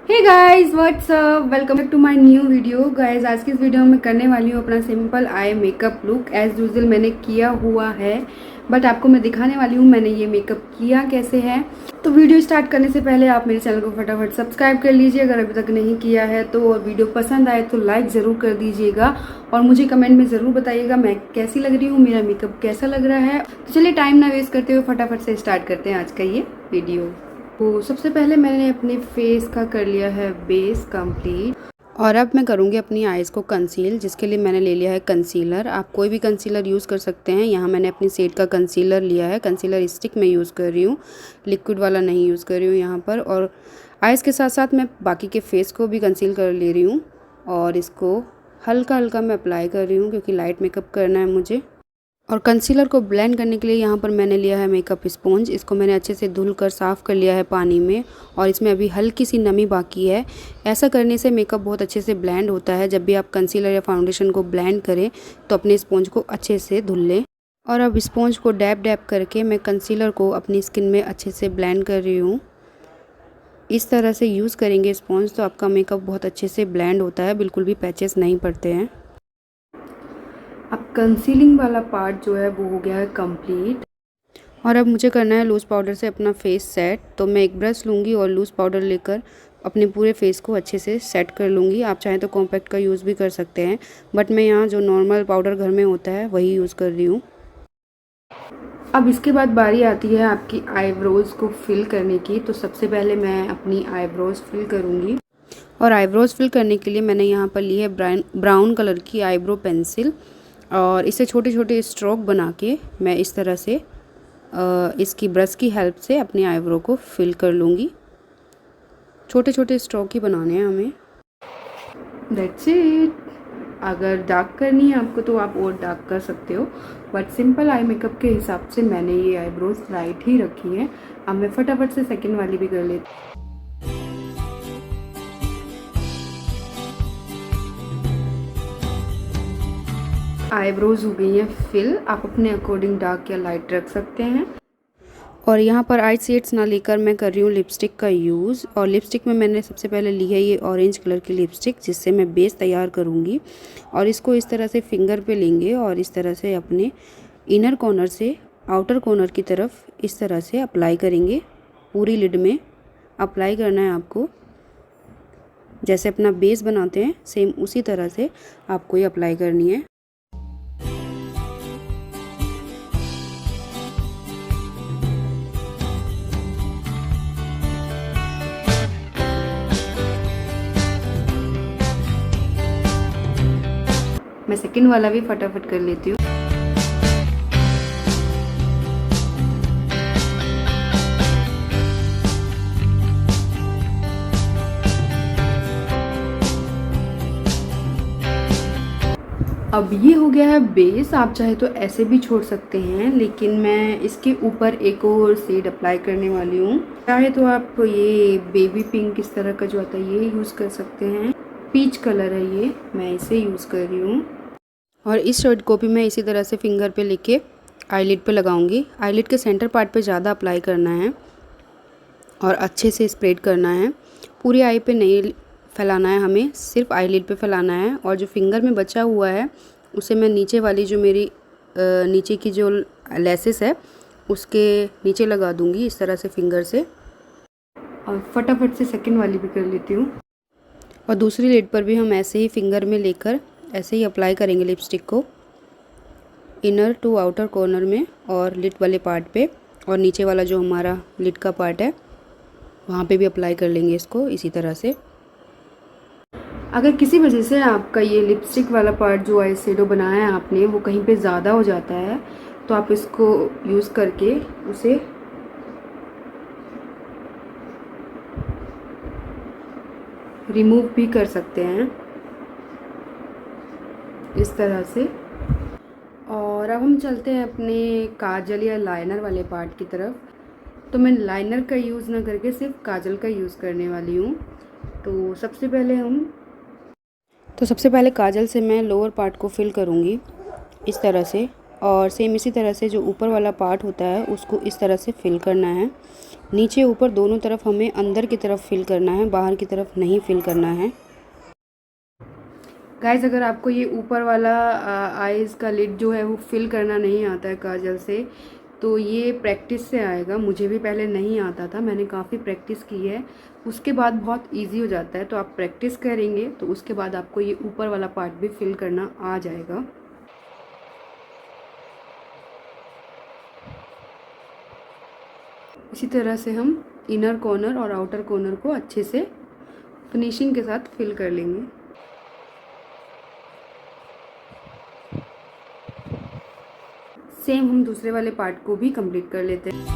Hey guys what's up, welcome back to my new video. Guys आज की इस video में करने वाली हूँ अपना simple eye makeup look. As usual मैंने किया हुआ है, बट आपको मैं दिखाने वाली हूँ मैंने ये मेकअप किया कैसे है। तो वीडियो स्टार्ट करने से पहले आप मेरे चैनल को फटाफट सब्सक्राइब कर लीजिए अगर अभी तक नहीं किया है तो, और वीडियो पसंद आए तो लाइक ज़रूर कर दीजिएगा और मुझे कमेंट में ज़रूर बताइएगा मैं कैसी लग रही हूँ, मेरा मेकअप कैसा लग रहा है। तो चलिए टाइम ना वेस्ट करते हुए फटाफट से स्टार्ट करते हैं आज का ये वीडियो। तो सबसे पहले मैंने अपने फेस का कर लिया है बेस कंप्लीट, और अब मैं करूँगी अपनी आईज़ को कंसील, जिसके लिए मैंने ले लिया है कंसीलर। आप कोई भी कंसीलर यूज़ कर सकते हैं। यहाँ मैंने अपनी शेड का कंसीलर लिया है। कंसीलर स्टिक में यूज़ कर रही हूँ, लिक्विड वाला नहीं यूज़ कर रही हूँ यहाँ पर। और आईज़ के साथ साथ मैं बाकी के फेस को भी कंसील कर ले रही हूँ और इसको हल्का हल्का मैं अप्लाई कर रही हूँ क्योंकि लाइट मेकअप करना है मुझे। और कंसीलर को ब्लेंड करने के लिए यहाँ पर मैंने लिया है मेकअप स्पॉन्ज। इसको मैंने अच्छे से धुल कर साफ़ कर लिया है पानी में, और इसमें अभी हल्की सी नमी बाकी है। ऐसा करने से मेकअप बहुत अच्छे से ब्लेंड होता है। जब भी आप कंसीलर या फाउंडेशन को ब्लेंड करें तो अपने स्पॉन्ज को अच्छे से धुल लें। और अब स्पॉन्ज को डैब डैब करके मैं कंसीलर को अपनी स्किन में अच्छे से ब्लेंड कर रही हूँ। इस तरह से यूज़ करेंगे स्पॉन्ज तो आपका मेकअप बहुत अच्छे से ब्लेंड होता है, बिल्कुल भी पैचेस नहीं पड़ते हैं। अब कंसीलिंग वाला पार्ट जो है वो हो गया है कंप्लीट, और अब मुझे करना है लूज़ पाउडर से अपना फेस सेट। तो मैं एक ब्रश लूँगी और लूज़ पाउडर लेकर अपने पूरे फेस को अच्छे से सेट कर लूँगी। आप चाहें तो कॉम्पैक्ट का यूज़ भी कर सकते हैं, बट मैं यहाँ जो नॉर्मल पाउडर घर में होता है वही यूज़ कर रही हूँ। अब इसके बाद बारी आती है आपकी आईब्रोज़ को फिल करने की। तो सबसे पहले मैं अपनी आईब्रोज़ फिल करूँगी, और आईब्रोज़ फिल करने के लिए मैंने यहाँ पर ली है ब्राउन कलर की आईब्रो पेंसिल, और इसे छोटे छोटे स्ट्रोक बना के मैं इस तरह से इसकी ब्रश की हेल्प से अपनी आईब्रो को फिल कर लूँगी। छोटे छोटे स्ट्रोक ही बनाने हैं हमें। That's it. अगर डार्क करनी है आपको तो आप और डार्क कर सकते हो, बट सिंपल आई मेकअप के हिसाब से मैंने ये आईब्रोज लाइट ही रखी है। अब मैं फटाफट से सेकेंड वाली भी कर लेती हूँ। आईब्रोज हो गई हैं फिल। आप अपने अकॉर्डिंग डार्क या लाइट रख सकते हैं। और यहाँ पर आई शेड्स ना लेकर मैं कर रही हूँ लिपस्टिक का यूज़। और लिपस्टिक में मैंने सबसे पहले ली है ये ऑरेंज कलर की लिपस्टिक, जिससे मैं बेस तैयार करूँगी। और इसको इस तरह से फिंगर पे लेंगे और इस तरह से अपने इनर कॉर्नर से आउटर कॉर्नर की तरफ इस तरह से अप्लाई करेंगे। पूरी लिड में अप्लाई करना है आपको। जैसे अपना बेस बनाते हैं सेम उसी तरह से आपको ये अप्लाई करनी है। मैं सेकंड वाला भी फटाफट कर लेती हूँ। अब ये हो गया है बेस। आप चाहे तो ऐसे भी छोड़ सकते हैं, लेकिन मैं इसके ऊपर एक और शेड अप्लाई करने वाली हूँ। चाहे तो आप ये बेबी पिंक इस तरह का जो आता है ये यूज़ कर सकते हैं। पीच कलर है ये, मैं इसे यूज़ कर रही हूँ। और इस शेड को भी मैं इसी तरह से फिंगर पे लेके आईलिड पे लगाऊंगी। आईलिड के सेंटर पार्ट पे ज़्यादा अप्लाई करना है और अच्छे से स्प्रेड करना है। पूरी आई पे नहीं फैलाना है हमें, सिर्फ आईलिड पे फैलाना है। और जो फिंगर में बचा हुआ है उसे मैं नीचे वाली जो मेरी नीचे की जो लेसेस है उसके नीचे लगा दूंगी इस तरह से फिंगर से। और फटाफट से सेकंड वाली भी कर लेती हूँ। और दूसरी लिड पर भी हम ऐसे ही फिंगर में लेकर ऐसे ही अप्लाई करेंगे लिपस्टिक को इनर टू आउटर कॉर्नर में और लिड वाले पार्ट पे, और नीचे वाला जो हमारा लिड का पार्ट है वहाँ पे भी अप्लाई कर लेंगे इसको इसी तरह से। अगर किसी वजह से आपका ये लिपस्टिक वाला पार्ट जो आई शेडो बनाया है आपने वो कहीं पे ज़्यादा हो जाता है तो आप इसको यूज़ करके उसे रिमूव भी कर सकते हैं इस तरह से। और अब हम चलते हैं अपने काजल या लाइनर वाले पार्ट की तरफ। तो मैं लाइनर का यूज़ ना करके सिर्फ काजल का यूज़ करने वाली हूँ। तो सबसे पहले काजल से मैं लोअर पार्ट को फिल करूँगी इस तरह से, और सेम इसी तरह से जो ऊपर वाला पार्ट होता है उसको इस तरह से फिल करना है। नीचे ऊपर दोनों तरफ हमें अंदर की तरफ फिल करना है, बाहर की तरफ नहीं फिल करना है। गाइस, अगर आपको ये ऊपर वाला आईज़ का लिड जो है वो फिल करना नहीं आता है काजल से, तो ये प्रैक्टिस से आएगा। मुझे भी पहले नहीं आता था, मैंने काफ़ी प्रैक्टिस की है, उसके बाद बहुत इजी हो जाता है। तो आप प्रैक्टिस करेंगे तो उसके बाद आपको ये ऊपर वाला पार्ट भी फिल करना आ जाएगा। इसी तरह से हम इनर कॉर्नर और आउटर कॉर्नर को अच्छे से फिनिशिंग के साथ फिल कर लेंगे। सेम हम दूसरे वाले पार्ट को भी कंप्लीट कर लेते हैं।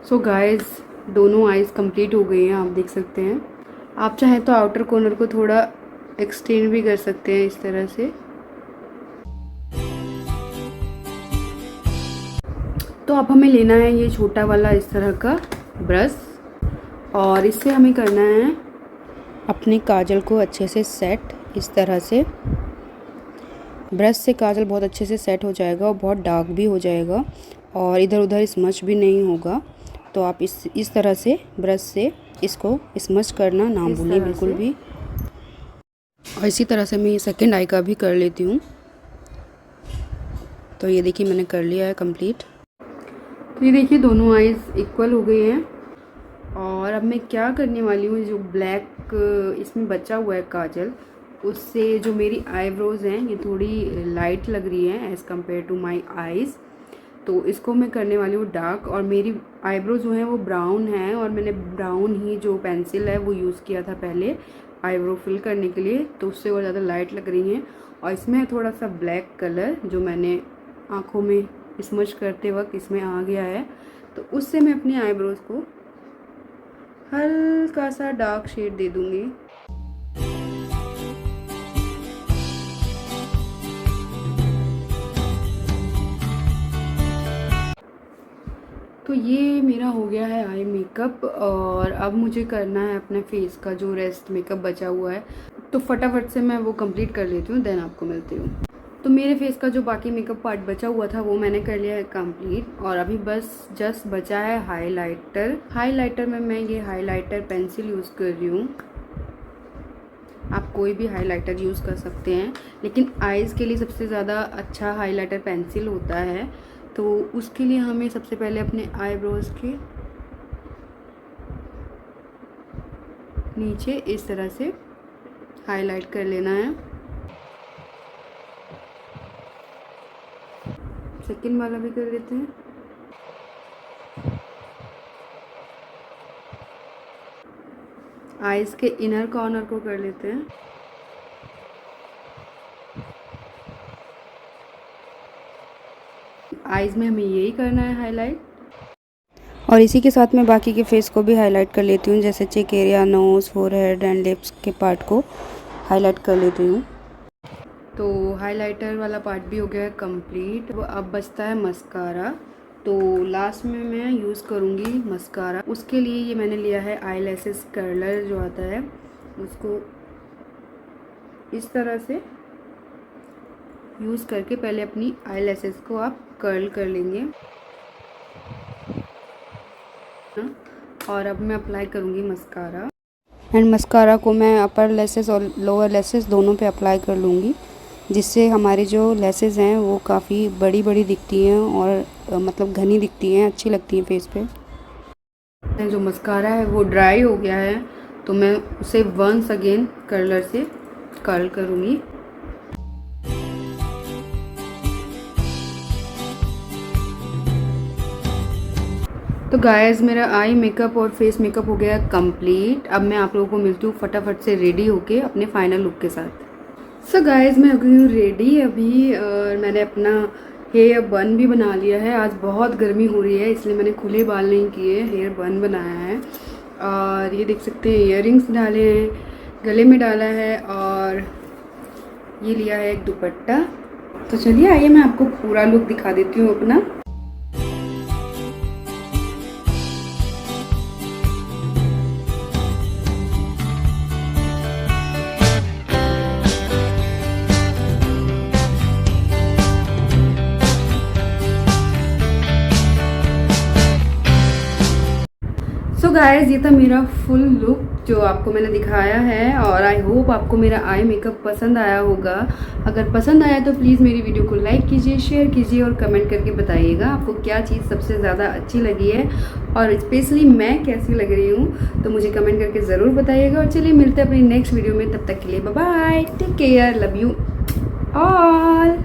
सो गाइस, दोनों आईज कंप्लीट हो गई हैं, आप देख सकते हैं। आप चाहें तो आउटर कॉर्नर को थोड़ा एक्सटेंड भी कर सकते हैं इस तरह से। तो अब हमें लेना है ये छोटा वाला इस तरह का ब्रश, और इससे हमें करना है अपने काजल को अच्छे से सेट। इस तरह से ब्रश से काजल बहुत अच्छे से सेट हो जाएगा और बहुत डार्क भी हो जाएगा और इधर उधर स्मच भी नहीं होगा। तो आप इस तरह से ब्रश से इसको स्मच करना ना भूलें बिल्कुल भी। और इसी तरह से मैं सेकंड आई का भी कर लेती हूँ। तो ये देखिए मैंने कर लिया है कंप्लीट। तो ये देखिए दोनों आईज इक्वल हो गए हैं। और अब मैं क्या करने वाली हूँ, जो ब्लैक इसमें बचा हुआ है काजल, उससे जो मेरी आईब्रोज़ हैं ये थोड़ी लाइट लग रही हैं as compare to my eyes. तो इसको मैं करने वाली हूँ डार्क। और मेरी आईब्रो जो है वो ब्राउन है और मैंने ब्राउन ही जो पेंसिल है वो यूज़ किया था पहले आईब्रो फिल करने के लिए, तो उससे और ज़्यादा लाइट लग रही हैं। और इसमें थोड़ा सा ब्लैक कलर जो मैंने आँखों में स्मच करते वक्त इसमें आ गया है, तो उससे मैं अपनी आईब्रोज़ को हल्का सा डार्क शेड दे दूँगी। तो ये मेरा हो गया है आई मेकअप। और अब मुझे करना है अपने फेस का जो रेस्ट मेकअप बचा हुआ है, तो फटाफट से मैं वो कंप्लीट कर लेती हूँ, देन आपको मिलती हूँ। तो मेरे फेस का जो बाकी मेकअप पार्ट बचा हुआ था वो मैंने कर लिया है कंप्लीट। और अभी बस जस्ट बचा है हाइलाइटर। हाइलाइटर में मैं ये हाइलाइटर पेंसिल यूज़ कर रही हूँ। आप कोई भी हाइलाइटर यूज़ कर सकते हैं, लेकिन आईज़ के लिए सबसे ज़्यादा अच्छा हाइलाइटर पेंसिल होता है। तो उसके लिए हमें सबसे पहले अपने आईब्रोज़ के नीचे इस तरह से हाईलाइट कर लेना है। सेकंड वाला भी कर लेते हैं। आईज़ के इनर कॉर्नर को कर लेते हैं। आईज़ में हमें यही करना है हाईलाइट। और इसी के साथ मैं बाकी के फेस को भी हाईलाइट कर लेती हूँ, जैसे cheek area, nose, forehead and lips के पार्ट को हाईलाइट कर लेती हूँ। तो हाइलाइटर वाला पार्ट भी हो गया है कंप्लीट। अब बचता है मस्कारा। तो लास्ट में मैं यूज़ करूँगी मस्कारा। उसके लिए ये मैंने लिया है आई लैशेस कर्लर जो आता है, उसको इस तरह से यूज़ करके पहले अपनी आई लैशेस को आप कर्ल कर लेंगे। और अब मैं अप्लाई करूँगी मस्कारा। एंड मस्कारा को मैं अपर लेसेस और लोअर लेसेस दोनों पे अप्लाई कर लूँगी, जिससे हमारी जो लेसेस हैं वो काफ़ी बड़ी बड़ी दिखती हैं और मतलब घनी दिखती हैं, अच्छी लगती हैं फेस पे। जो मस्कारा है वो ड्राई हो गया है, तो मैं उसे वंस अगेन कर्लर से कर्ल करूँगी। तो गाइस, मेरा आई मेकअप और फेस मेकअप हो गया कंप्लीट। अब मैं आप लोगों को मिलती हूँ फटाफट से रेडी होके अपने फाइनल लुक के साथ। सो गाइस, मैं हो गई हूँ रेडी अभी, और मैंने अपना हेयर बन भी बना लिया है। आज बहुत गर्मी हो रही है इसलिए मैंने खुले बाल नहीं किए, हेयर बन बनाया है। और ये देख सकते हैं इयररिंग्स डाले हैं, गले में डाला है, और ये लिया है एक दुपट्टा। तो चलिए आइए मैं आपको पूरा लुक दिखा देती हूँ अपना। गाइस ये था मेरा फुल लुक जो आपको मैंने दिखाया है, और आई होप आपको मेरा आई मेकअप पसंद आया होगा। अगर पसंद आया तो प्लीज़ मेरी वीडियो को लाइक कीजिए, शेयर कीजिए और कमेंट करके बताइएगा आपको क्या चीज़ सबसे ज़्यादा अच्छी लगी है और स्पेशली मैं कैसी लग रही हूँ, तो मुझे कमेंट करके ज़रूर बताइएगा। और चलिए मिलते हैं अपनी नेक्स्ट वीडियो में, तब तक के लिए bye bye, take care, love you all.